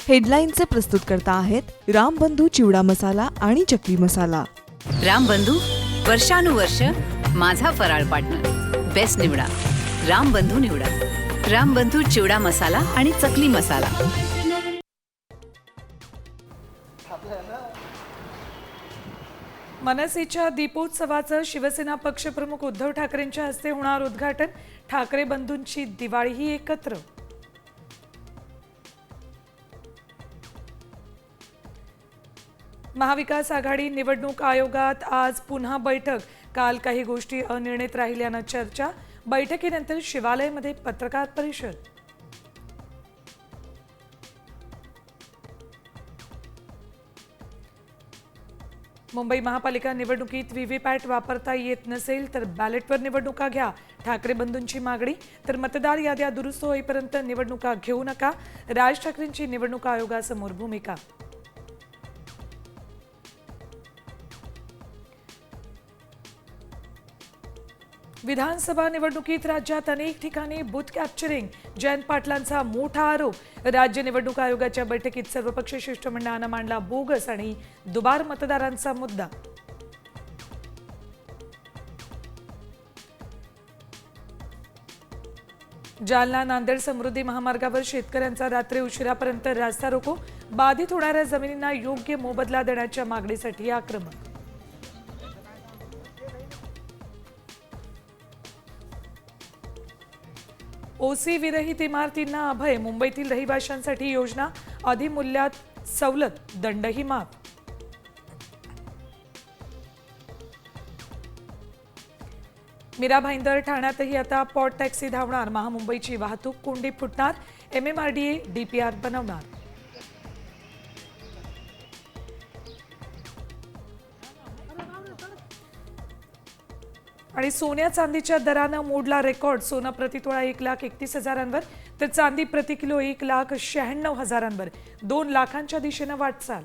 हेडलाईनचे प्रस्तुतकर्ता आहेत रामबंधू चिवडा मसाला आणि चकली मसाला। रामबंधू वर्षानुवर्ष माझा फराळ पार्टनर। बेस्ट निवडा, रामबंधू निवडा। रामबंधू चिवडा मसाला आणि चकली मसाला। मनसेच्या दीपोत्सवाचं शिवसेना पक्षप्रमुख उद्धव ठाकरेंच्या हस्ते होणार उद्घाटन। ठाकरे बंधूंची दिवाळीही एकत्र। महाविकास आघाडी निवडणूक आयोगात आज पुन्हा बैठक। काल काही गोष्टी अनिर्णित राहिल्यानं चर्चा। बैठकीनंतर शिवालयामध्ये पत्रकार परिषद। मुंबई महापालिका निवडणुकीत व्हीव्हीपॅट वापरता येत नसेल तर बॅलेटवर निवडणुका घ्या। ठाकरे बंधूंची मागणी। तर मतदार याद्या दुरुस्त होईपर्यंत निवडणुका घेऊ नका। राज ठाकरेंची निवडणूक आयोगासमोर भूमिका। विधानसभा निवडणुकीत राज्यात अनेक ठिकाणी बूथ कॅप्चरिंग। जयंत पाटलांचा मोठा आरोप। राज्य निवडणूक आयोगाच्या बैठकीत सर्वपक्ष शिष्टमंडळानं मांडला बोगस आणि दुबार मतदारांचा मुद्दा। जालना नांदेड समृद्धी महामार्गावर शेतकऱ्यांचा रात्री उशिरापर्यंत रास्ता रोको। बाधित होणाऱ्या जमिनींना योग्य मोबदला देण्याच्या मागणीसाठी आक्रमक। ओसी विरहित इमारतींना अभय। मुंबईतील रहिवाशांसाठी योजना। अधिमूल्यात सवलत, दंडही माफ। मीरा भाईंदर ठाण्यातही आता पॉट टॅक्सी धावणार। महामुंबईची वाहतूक कोंडी फुटणार। MMRDA DPR बनवणार। आणि सोन्या चांदीच्या दरानं मोडला रेकॉर्ड। सोनं प्रतितोळा 1,31,000वर तर चांदी प्रति किलो 1,96,000वर। 2 लाखांच्या दिशेनं वाटचाल।